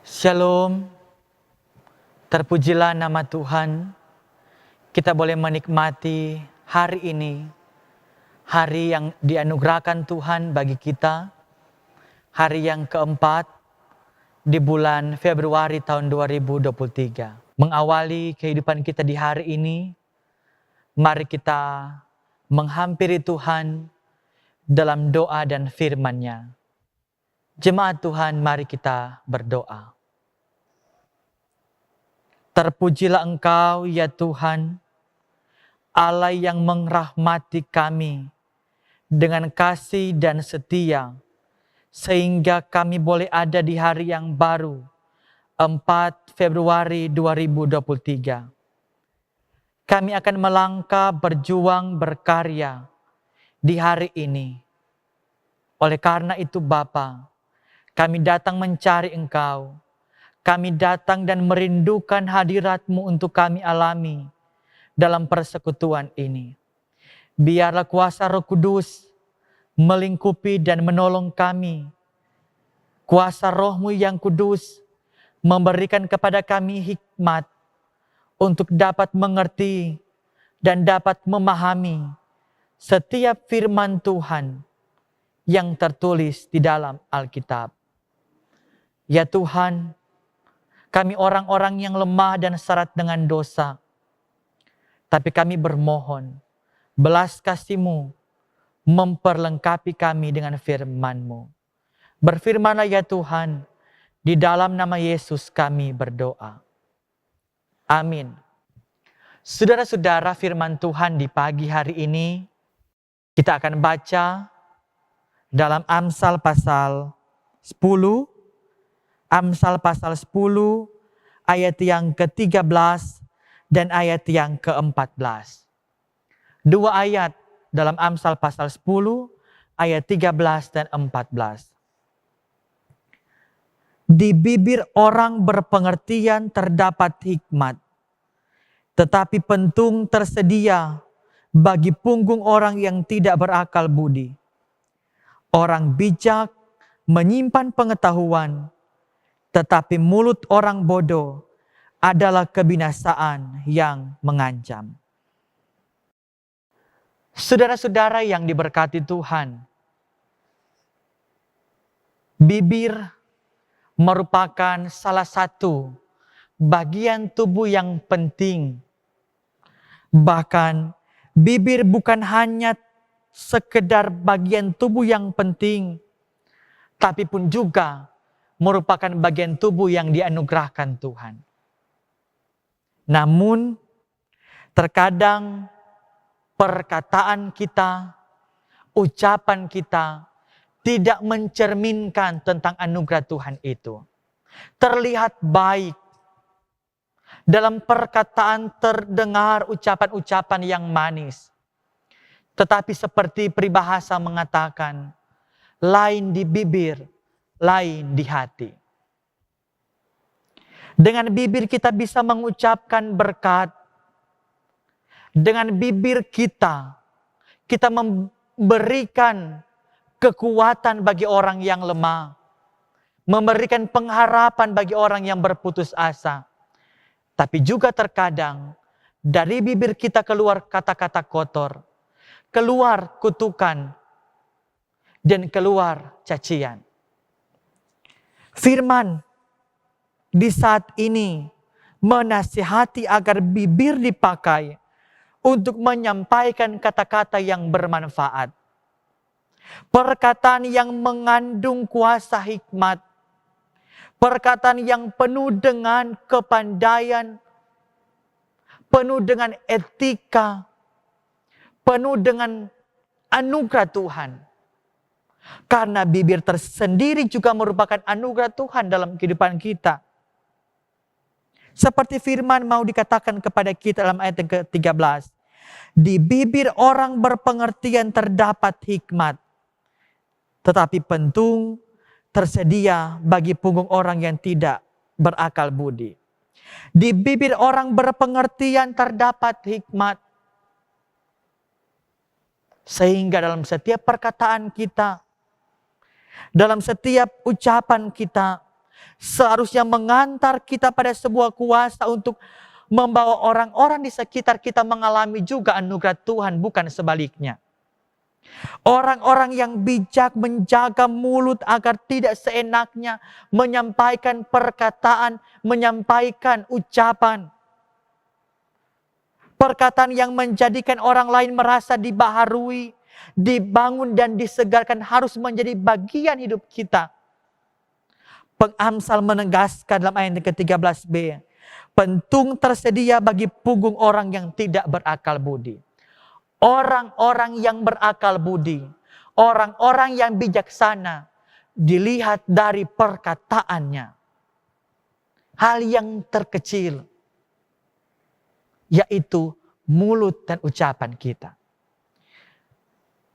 Shalom, terpujilah nama Tuhan. Kita boleh menikmati hari ini, hari yang dianugerahkan Tuhan bagi kita, hari yang keempat di bulan Februari tahun 2023. Mengawali kehidupan kita di hari ini, mari kita menghampiri Tuhan dalam doa dan firman-Nya. Jemaat Tuhan, mari kita berdoa. Terpujilah Engkau ya Tuhan, Allah yang merahmati kami dengan kasih dan setia, sehingga kami boleh ada di hari yang baru, 4 Februari 2023. Kami akan melangkah, berjuang, berkarya di hari ini. Oleh karena itu Bapa, kami datang mencari Engkau. Kami datang dan merindukan hadirat-Mu untuk kami alami dalam persekutuan ini. Biarlah kuasa Roh Kudus melingkupi dan menolong kami. Kuasa Roh-Mu yang kudus memberikan kepada kami hikmat untuk dapat mengerti dan dapat memahami setiap firman Tuhan yang tertulis di dalam Alkitab. Ya Tuhan, kami orang-orang yang lemah dan syarat dengan dosa. Tapi kami bermohon, belas kasih-Mu memperlengkapi kami dengan firman-Mu. Berfirmanlah ya Tuhan, di dalam nama Yesus kami berdoa. Amin. Saudara-saudara, firman Tuhan di pagi hari ini, kita akan baca dalam Amsal pasal 10, Amsal pasal 10 ayat yang ke-13 dan ayat yang ke-14. Dua ayat dalam Amsal pasal 10 ayat 13 dan 14. Di bibir orang berpengertian terdapat hikmat, tetapi pentung tersedia bagi punggung orang yang tidak berakal budi. Orang bijak menyimpan pengetahuan, tetapi mulut orang bodoh adalah kebinasaan yang mengancam. Saudara-saudara yang diberkati Tuhan, bibir merupakan salah satu bagian tubuh yang penting. Bahkan bibir bukan hanya sekedar bagian tubuh yang penting, tapi pun juga merupakan bagian tubuh yang dianugerahkan Tuhan. Namun, terkadang perkataan kita, ucapan kita tidak mencerminkan tentang anugerah Tuhan itu. Terlihat baik. Dalam perkataan terdengar ucapan-ucapan yang manis. Tetapi seperti peribahasa mengatakan, lain di bibir, lain di hati. Dengan bibir kita bisa mengucapkan berkat. Dengan bibir kita memberikan kekuatan bagi orang yang lemah. Memberikan pengharapan bagi orang yang berputus asa. Tapi juga terkadang dari bibir kita keluar kata-kata kotor. Keluar kutukan. Dan keluar cacian. Firman di saat ini menasihati agar bibir dipakai untuk menyampaikan kata-kata yang bermanfaat. Perkataan yang mengandung kuasa hikmat. Perkataan yang penuh dengan kepandaian, penuh dengan etika, penuh dengan anugerah Tuhan. Karena bibir tersendiri juga merupakan anugerah Tuhan dalam kehidupan kita. Seperti firman mau dikatakan kepada kita dalam ayat yang ke-13. Di bibir orang berpengertian terdapat hikmat. Tetapi pentung tersedia bagi punggung orang yang tidak berakal budi. Di bibir orang berpengertian terdapat hikmat. Sehingga dalam setiap perkataan kita, dalam setiap ucapan kita, seharusnya mengantar kita pada sebuah kuasa untuk membawa orang-orang di sekitar kita mengalami juga anugerah Tuhan, bukan sebaliknya. Orang-orang yang bijak menjaga mulut agar tidak seenaknya menyampaikan perkataan, menyampaikan ucapan. Perkataan yang menjadikan orang lain merasa dibaharui, dibangun dan disegarkan harus menjadi bagian hidup kita. Pengamsal menegaskan dalam ayat ke-13b, pentung tersedia bagi punggung orang yang tidak berakal budi. Orang-orang yang berakal budi, orang-orang yang bijaksana, dilihat dari perkataannya. Hal yang terkecil, yaitu mulut dan ucapan kita.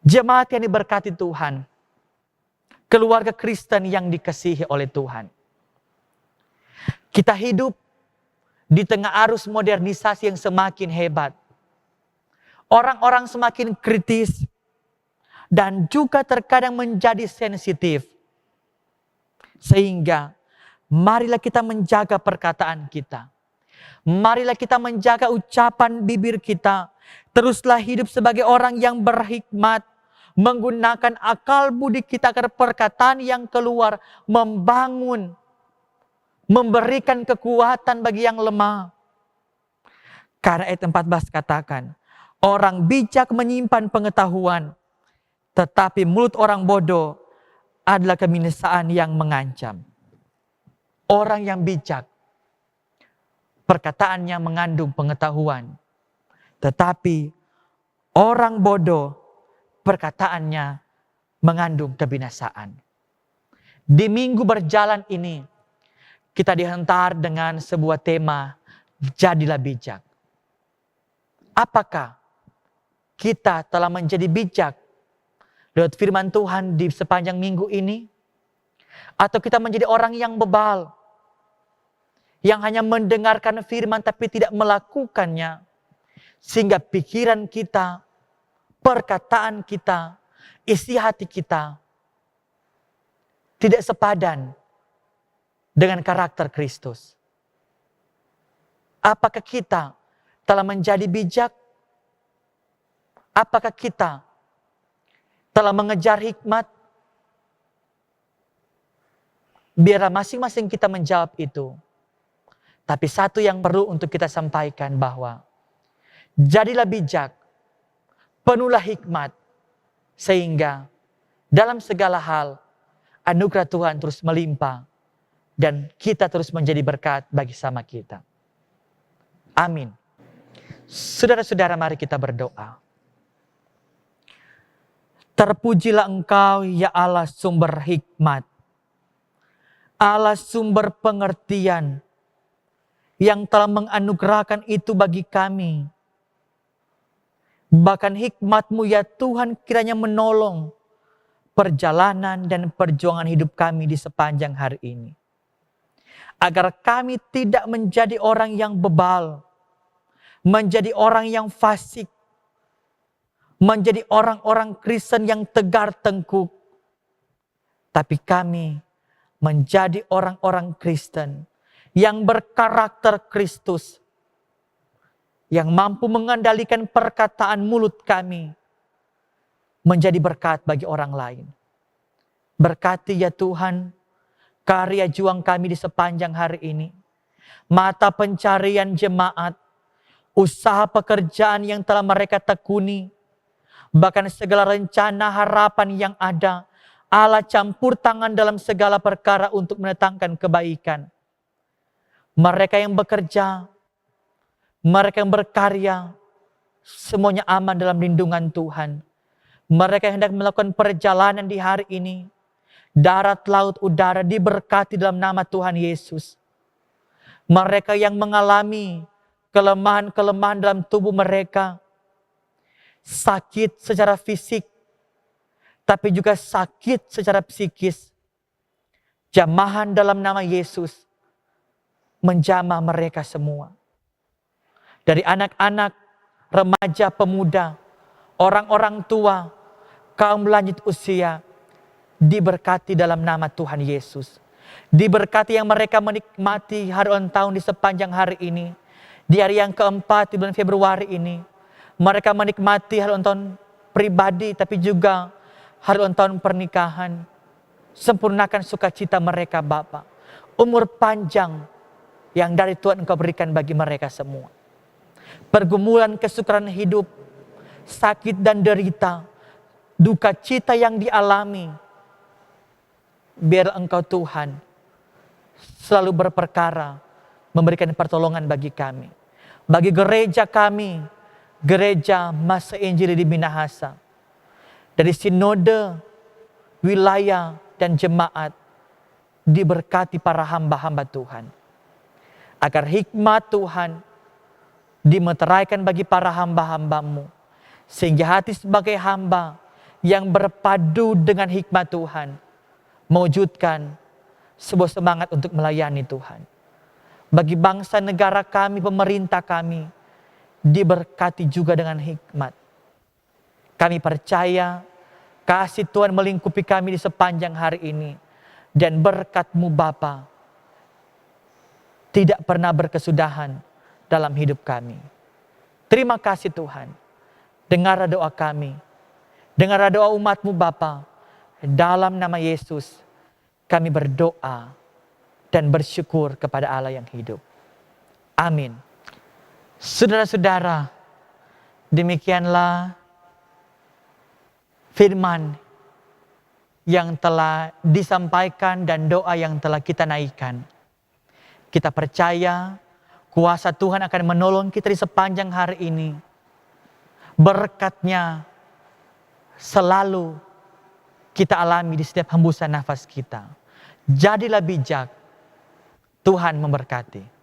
Jemaat yang diberkati Tuhan, keluarga Kristen yang dikasihi oleh Tuhan. Kita hidup di tengah arus modernisasi yang semakin hebat. Orang-orang semakin kritis dan juga terkadang menjadi sensitif. Sehingga marilah kita menjaga perkataan kita. Marilah kita menjaga ucapan bibir kita. Teruslah hidup sebagai orang yang berhikmat, menggunakan akal budi kita agar perkataan yang keluar membangun, memberikan kekuatan bagi yang lemah. Karena ayat 14 katakan, orang bijak menyimpan pengetahuan, tetapi mulut orang bodoh adalah kebinasaan yang mengancam. Orang yang bijak, perkataannya mengandung pengetahuan. Tetapi orang bodoh, perkataannya mengandung kebinasaan. Di minggu berjalan ini, kita dihantar dengan sebuah tema, jadilah bijak. Apakah kita telah menjadi bijak lewat firman Tuhan di sepanjang minggu ini? Atau kita menjadi orang yang bebal, yang hanya mendengarkan firman tapi tidak melakukannya, sehingga pikiran kita, perkataan kita, isi hati kita tidak sepadan dengan karakter Kristus. Apakah kita telah menjadi bijak? Apakah kita telah mengejar hikmat? Biarlah masing-masing kita menjawab itu. Tapi satu yang perlu untuk kita sampaikan bahwa jadilah bijak, penuhlah hikmat, sehingga dalam segala hal anugerah Tuhan terus melimpah dan kita terus menjadi berkat bagi sama kita. Amin. Saudara-saudara, mari kita berdoa. Terpujilah Engkau ya Allah sumber hikmat, Allah sumber pengertian yang telah menganugerahkan itu bagi kami. Bahkan hikmat-Mu ya Tuhan kiranya menolong perjalanan dan perjuangan hidup kami di sepanjang hari ini. Agar kami tidak menjadi orang yang bebal, menjadi orang yang fasik, menjadi orang-orang Kristen yang tegar tengkuk. Tapi kami menjadi orang-orang Kristen yang berkarakter Kristus, yang mampu mengendalikan perkataan mulut kami, menjadi berkat bagi orang lain. Berkati ya Tuhan, karya juang kami di sepanjang hari ini. Mata pencarian jemaat, usaha pekerjaan yang telah mereka tekuni, bahkan segala rencana harapan yang ada, Allah campur tangan dalam segala perkara untuk mendatangkan kebaikan. Mereka yang bekerja, mereka yang berkarya, semuanya aman dalam lindungan Tuhan. Mereka yang hendak melakukan perjalanan di hari ini, darat, laut, udara diberkati dalam nama Tuhan Yesus. Mereka yang mengalami kelemahan-kelemahan dalam tubuh mereka, sakit secara fisik, tapi juga sakit secara psikis, jamahan dalam nama Yesus menjamah mereka semua. Dari anak-anak, remaja, pemuda, orang-orang tua, kaum lanjut usia, diberkati dalam nama Tuhan Yesus. Diberkati yang mereka menikmati hari ulang tahun di sepanjang hari ini. Di hari yang keempat di bulan Februari ini. Mereka menikmati hari ulang tahun pribadi tapi juga hari ulang tahun pernikahan. Sempurnakan sukacita mereka Bapa. Umur panjang yang dari Tuhan Engkau berikan bagi mereka semua. Pergumulan kesukaran hidup, sakit dan derita, duka cita yang dialami. Biar Engkau Tuhan selalu berperkara, memberikan pertolongan bagi kami. Bagi gereja kami, gereja Masa Injili di Minahasa. Dari sinode, wilayah, dan jemaat, diberkati para hamba-hamba Tuhan. Agar hikmat Tuhan dimeteraikan bagi para hamba-hamba-Mu. Sehingga hati sebagai hamba yang berpadu dengan hikmat Tuhan, mewujudkan sebuah semangat untuk melayani Tuhan. Bagi bangsa negara kami, pemerintah kami, diberkati juga dengan hikmat. Kami percaya kasih Tuhan melingkupi kami di sepanjang hari ini. Dan berkat-Mu Bapa tidak pernah berkesudahan dalam hidup kami. Terima kasih Tuhan. Dengar doa kami. Dengar doa umat-Mu Bapa. Dalam nama Yesus kami berdoa dan bersyukur kepada Allah yang hidup. Amin. Saudara-saudara, demikianlah firman yang telah disampaikan dan doa yang telah kita naikkan. Kita percaya kuasa Tuhan akan menolong kita di sepanjang hari ini. Berkat-Nya selalu kita alami di setiap hembusan nafas kita. Jadilah bijak. Tuhan memberkati.